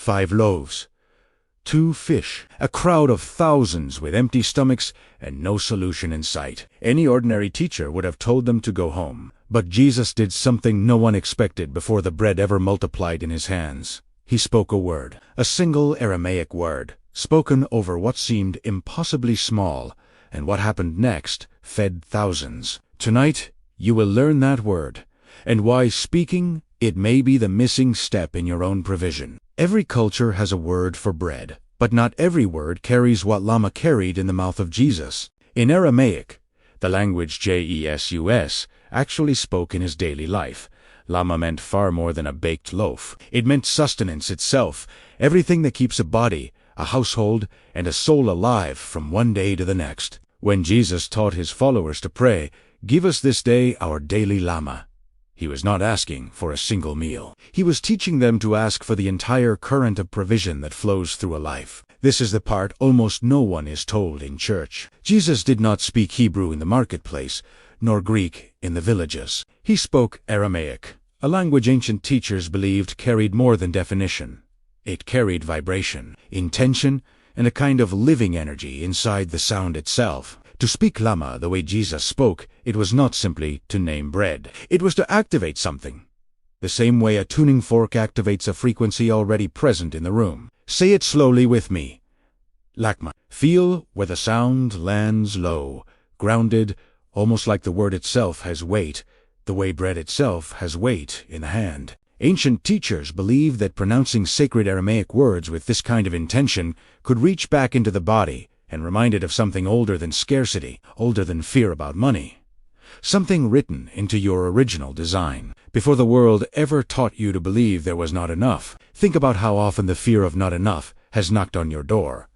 5 loaves, 2 fish, a crowd of thousands with empty stomachs and no solution in sight. Any ordinary teacher would have told them to go home. But Jesus did something no one expected before the bread ever multiplied in his hands. He spoke a word, a single Aramaic word, spoken over what seemed impossibly small, and what happened next fed thousands. Tonight, you will learn that word, and why speaking it may be the missing step in your own provision. Every culture has a word for bread, but not every word carries what Lamsa carried in the mouth of Jesus. In Aramaic, the language Jesus actually spoke in his daily life. Lamsa meant far more than a baked loaf. It meant sustenance itself, everything that keeps a body, a household, and a soul alive from one day to the next. When Jesus taught his followers to pray, "Give us this day our daily Lamsa," he was not asking for a single meal. He was teaching them to ask for the entire current of provision that flows through a life. This is the part almost no one is told in church. Jesus did not speak Hebrew in the marketplace, nor Greek in the villages. He spoke Aramaic, a language ancient teachers believed carried more than definition. It carried vibration, intention, and a kind of living energy inside the sound itself. To speak Lamsa the way Jesus spoke, it was not simply to name bread. It was to activate something, the same way a tuning fork activates a frequency already present in the room. Say it slowly with me. Lakma. Feel where the sound lands low, grounded, almost like the word itself has weight, the way bread itself has weight in the hand. Ancient teachers believed that pronouncing sacred Aramaic words with this kind of intention could reach back into the body and remind it of something older than scarcity, older than fear about money. Something written into your original design, before the world ever taught you to believe there was not enough. Think about how often the fear of not enough has knocked on your door.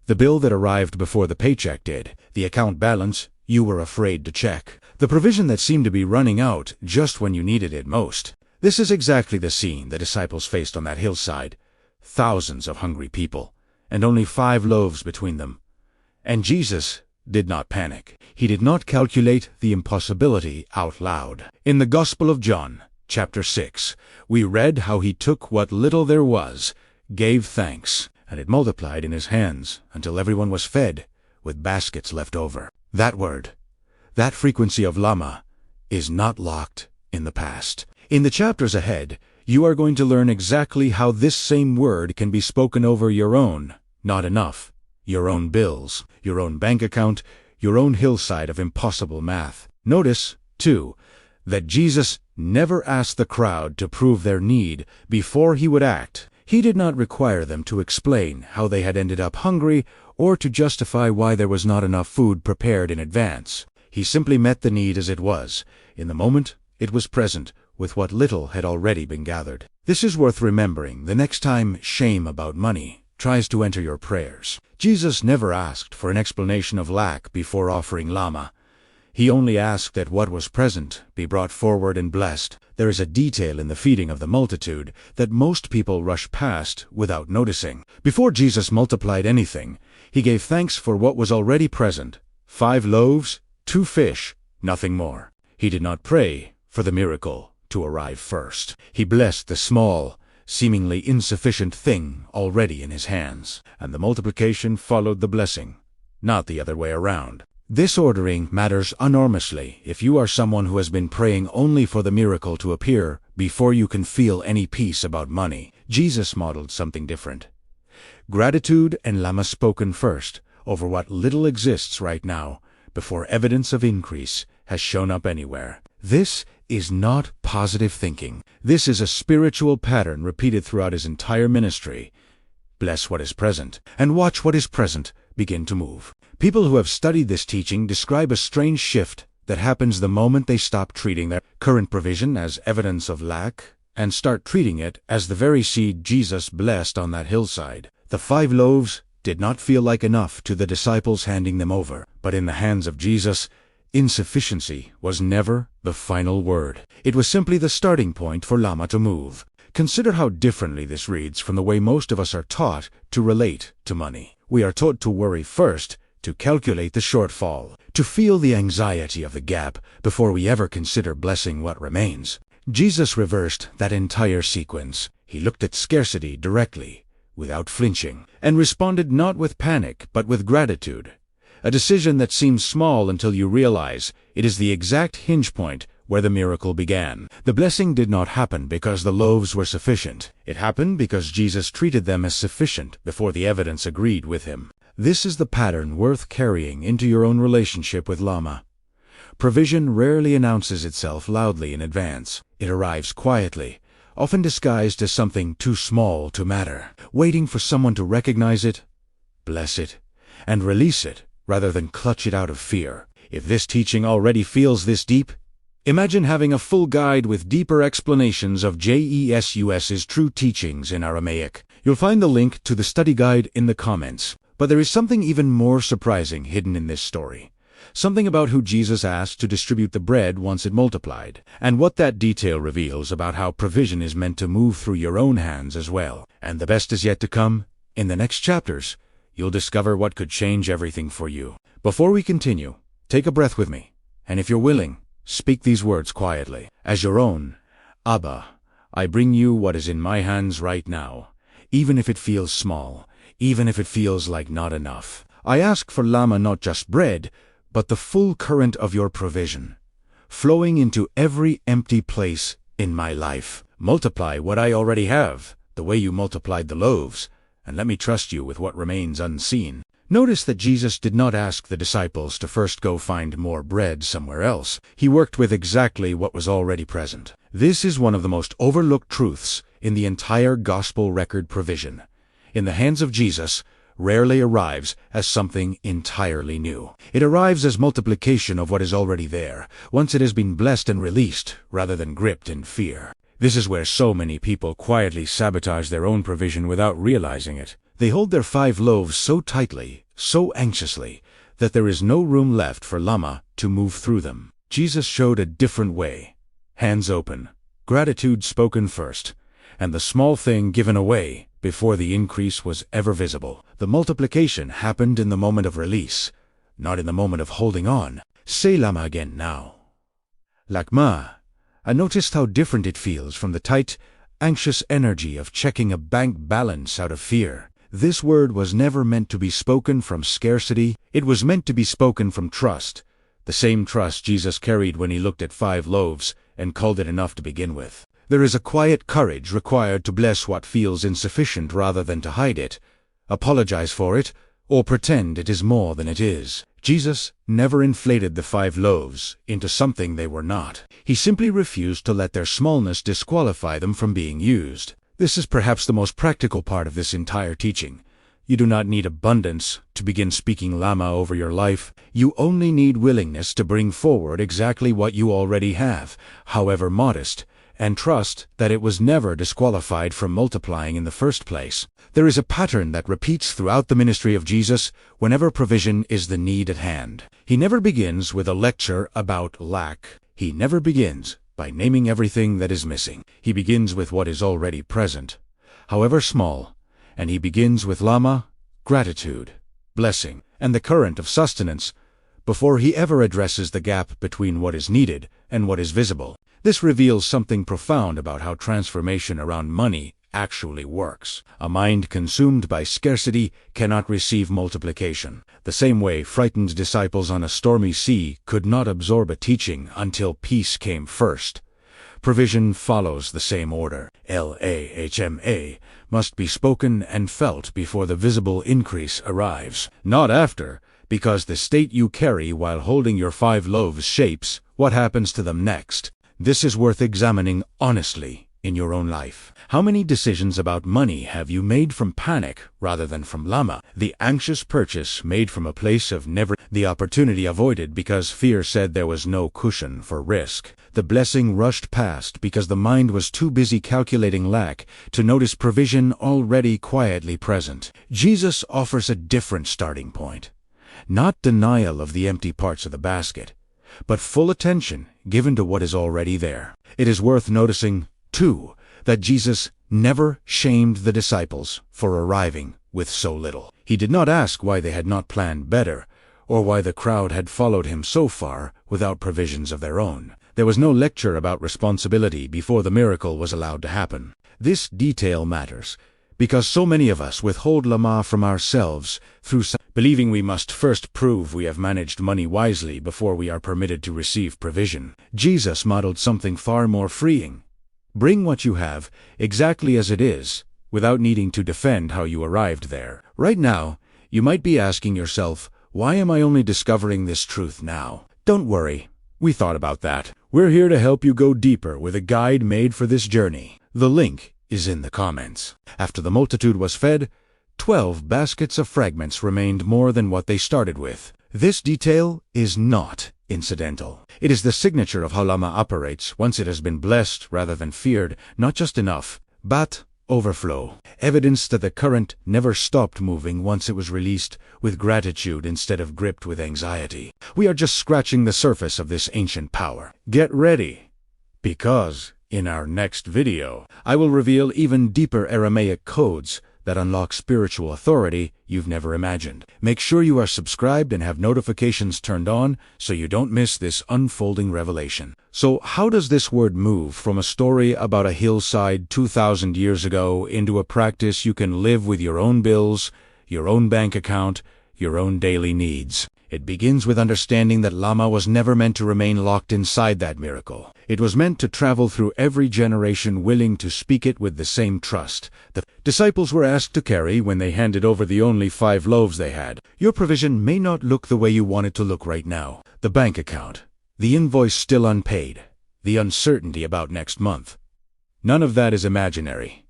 The bill that arrived before the paycheck did, the account balance you were afraid to check, the provision that seemed to be running out just when you needed it most. This is exactly the scene the disciples faced on that hillside. Thousands of hungry people, and only 5 loaves between them. And Jesus did not panic. He did not calculate the impossibility out loud. In the Gospel of John, chapter 6, we read how he took what little there was, gave thanks, and it multiplied in his hands until everyone was fed, with baskets left over. That word, that frequency of Lamsa, is not locked in the past. In the chapters ahead, you are going to learn exactly how this same word can be spoken over your own not enough, your own bills, your own bank account, your own hillside of impossible math. Notice, too, that Jesus never asked the crowd to prove their need before he would act. He did not require them to explain how they had ended up hungry or to justify why there was not enough food prepared in advance. He simply met the need as it was. In the moment, it was present, with what little had already been gathered. This is worth remembering the next time shame about money tries to enter your prayers. Jesus never asked for an explanation of lack before offering Lamsa. He only asked that what was present be brought forward and blessed. There is a detail in the feeding of the multitude that most people rush past without noticing. Before Jesus multiplied anything, he gave thanks for what was already present. 5 loaves, 2 fish, nothing more. He did not pray for the miracle to arrive first. He blessed the small, seemingly insufficient thing already in his hands, and the multiplication followed the blessing, not the other way around. This ordering matters enormously if you are someone who has been praying only for the miracle to appear before you can feel any peace about money. Jesus modeled something different. Gratitude and Lamsa spoken first over what little exists right now before evidence of increase has shown up anywhere. This is not positive thinking. This is a spiritual pattern repeated throughout his entire ministry. Bless what is present, and watch what is present begin to move. People who have studied this teaching describe a strange shift that happens the moment they stop treating their current provision as evidence of lack and start treating it as the very seed Jesus blessed on that hillside. The 5 loaves did not feel like enough to the disciples handing them over, but in the hands of Jesus, insufficiency was never the final word. It was simply the starting point for Lamsa to move. Consider how differently this reads from the way most of us are taught to relate to money. We are taught to worry first, to calculate the shortfall, to feel the anxiety of the gap before we ever consider blessing what remains. Jesus reversed that entire sequence. He looked at scarcity directly, without flinching, and responded not with panic but with gratitude. A decision that seems small until you realize it is the exact hinge point where the miracle began. The blessing did not happen because the loaves were sufficient. It happened because Jesus treated them as sufficient before the evidence agreed with him. This is the pattern worth carrying into your own relationship with Lamsa. Provision rarely announces itself loudly in advance. It arrives quietly, often disguised as something too small to matter, waiting for someone to recognize it, bless it, and release it rather than clutch it out of fear. If this teaching already feels this deep, imagine having a full guide with deeper explanations of JESUS's true teachings in Aramaic. You'll find the link to the study guide in the comments. But there is something even more surprising hidden in this story. Something about who Jesus asked to distribute the bread once it multiplied, and what that detail reveals about how provision is meant to move through your own hands as well. And the best is yet to come. In the next chapters, you'll discover what could change everything for you. Before we continue, take a breath with me, and if you're willing, speak these words quietly. As your own, Abba, I bring you what is in my hands right now, even if it feels small, even if it feels like not enough. I ask for Lamsa, not just bread, but the full current of your provision, flowing into every empty place in my life. Multiply what I already have, the way you multiplied the loaves, and let me trust you with what remains unseen. Notice that Jesus did not ask the disciples to first go find more bread somewhere else. He worked with exactly what was already present. This is one of the most overlooked truths in the entire gospel record. Provision, in the hands of Jesus, rarely arrives as something entirely new. It arrives as multiplication of what is already there, once it has been blessed and released, rather than gripped in fear. This is where so many people quietly sabotage their own provision without realizing it. They hold their 5 loaves so tightly, so anxiously, that there is no room left for Lamsa to move through them. Jesus showed a different way. Hands open, gratitude spoken first, and the small thing given away before the increase was ever visible. The multiplication happened in the moment of release, not in the moment of holding on. Say Lamsa again now. Lakma. I noticed how different it feels from the tight, anxious energy of checking a bank balance out of fear. This word was never meant to be spoken from scarcity. It was meant to be spoken from trust, the same trust Jesus carried when he looked at 5 loaves and called it enough to begin with. There is a quiet courage required to bless what feels insufficient rather than to hide it, apologize for it, or pretend it is more than it is. Jesus never inflated the 5 loaves into something they were not. He simply refused to let their smallness disqualify them from being used. This is perhaps the most practical part of this entire teaching. You do not need abundance to begin speaking Lamsa over your life. You only need willingness to bring forward exactly what you already have, however modest, and trust that it was never disqualified from multiplying in the first place. There is a pattern that repeats throughout the ministry of Jesus whenever provision is the need at hand. He never begins with a lecture about lack. He never begins by naming everything that is missing. He begins with what is already present, however small, and he begins with Lamsa, gratitude, blessing, and the current of sustenance, before he ever addresses the gap between what is needed and what is visible. This reveals something profound about how transformation around money actually works. A mind consumed by scarcity cannot receive multiplication. The same way frightened disciples on a stormy sea could not absorb a teaching until peace came first. Provision follows the same order. L-A-H-M-A must be spoken and felt before the visible increase arrives, not after, because the state you carry while holding your 5 loaves shapes what happens to them next. This is worth examining honestly in your own life. How many decisions about money have you made from panic rather than from Lamsa? The anxious purchase made from a place of never, the opportunity avoided because fear said there was no cushion for risk. The blessing rushed past because the mind was too busy calculating lack to notice provision already quietly present. Jesus offers a different starting point. Not denial of the empty parts of the basket, but full attention given to what is already there. It is worth noticing, too, that Jesus never shamed the disciples for arriving with so little. He did not ask why they had not planned better, or why the crowd had followed him so far without provisions of their own. There was no lecture about responsibility before the miracle was allowed to happen. This detail matters, because so many of us withhold Lama from ourselves through believing we must first prove we have managed money wisely before we are permitted to receive provision. Jesus modeled something far more freeing. Bring what you have, exactly as it is, without needing to defend how you arrived there. Right now, you might be asking yourself, why am I only discovering this truth now? Don't worry, we thought about that. We're here to help you go deeper with a guide made for this journey. The link is in the comments. After the multitude was fed, 12 baskets of fragments remained more than what they started with. This detail is not incidental. It is the signature of how Lama operates once it has been blessed rather than feared, not just enough, but overflow. Evidence that the current never stopped moving once it was released, with gratitude instead of gripped with anxiety. We are just scratching the surface of this ancient power. Get ready, because in our next video, I will reveal even deeper Aramaic codes that unlock spiritual authority you've never imagined. Make sure you are subscribed and have notifications turned on so you don't miss this unfolding revelation. So how does this word move from a story about a hillside 2,000 years ago into a practice you can live with your own bills, your own bank account, your own daily needs? It begins with understanding that Lama was never meant to remain locked inside that miracle. It was meant to travel through every generation willing to speak it with the same trust. The disciples were asked to carry when they handed over the only 5 loaves they had. Your provision may not look the way you want it to look right now. The bank account, the invoice still unpaid, the uncertainty about next month. None of that is imaginary.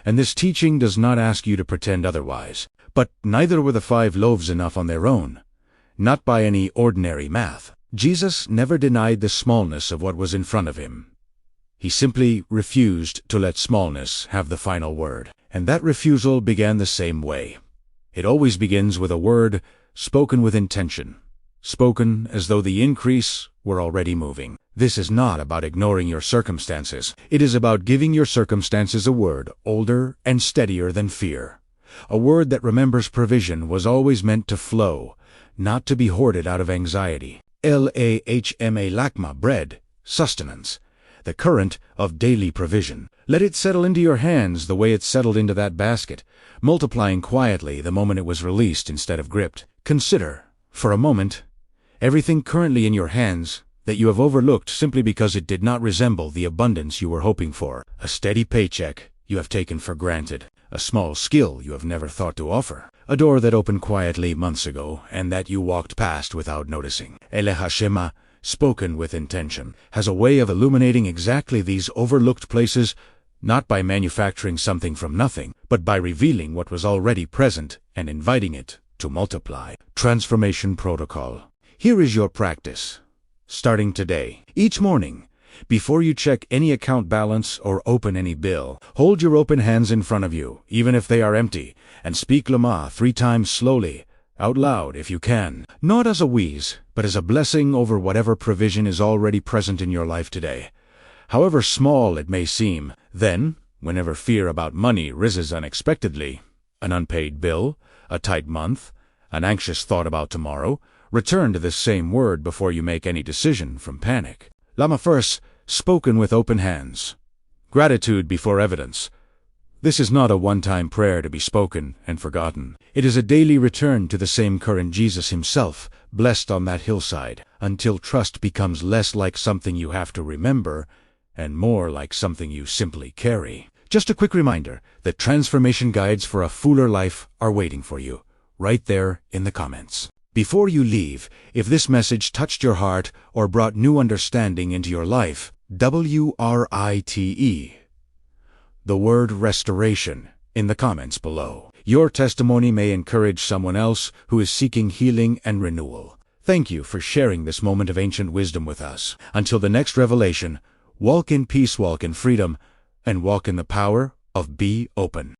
And this teaching does not ask you to pretend otherwise. But neither were the 5 loaves enough on their own. Not by any ordinary math. Jesus never denied the smallness of what was in front of him. He simply refused to let smallness have the final word. And that refusal began the same way. It always begins with a word spoken with intention, spoken as though the increase were already moving. This is not about ignoring your circumstances. It is about giving your circumstances a word older and steadier than fear. A word that remembers provision was always meant to flow, not to be hoarded out of anxiety. Lahma lakma, bread, sustenance, the current of daily provision. Let it settle into your hands the way it settled into that basket, multiplying quietly the moment it was released instead of gripped. Consider, for a moment, everything currently in your hands that you have overlooked simply because it did not resemble the abundance you were hoping for. A steady paycheck you have taken for granted. A small skill you have never thought to offer. A door that opened quietly months ago and that you walked past without noticing. Elehashema, spoken with intention, has a way of illuminating exactly these overlooked places, not by manufacturing something from nothing, but by revealing what was already present and inviting it to multiply. Transformation Protocol. Here is your practice. Starting today, each morning, before you check any account balance or open any bill, hold your open hands in front of you, even if they are empty, and speak Lama 3 times slowly, out loud if you can. Not as a wheeze, but as a blessing over whatever provision is already present in your life today. However small it may seem, then, whenever fear about money rises unexpectedly, an unpaid bill, a tight month, an anxious thought about tomorrow, return to this same word before you make any decision from panic. Lama first, spoken with open hands. Gratitude before evidence. This is not a one-time prayer to be spoken and forgotten. It is a daily return to the same current Jesus himself, blessed on that hillside, until trust becomes less like something you have to remember and more like something you simply carry. Just a quick reminder that transformation guides for a fuller life are waiting for you, right there in the comments. Before you leave, if this message touched your heart or brought new understanding into your life, WRITE, the word restoration, in the comments below. Your testimony may encourage someone else who is seeking healing and renewal. Thank you for sharing this moment of ancient wisdom with us. Until the next revelation, walk in peace, walk in freedom, and walk in the power of Be Open.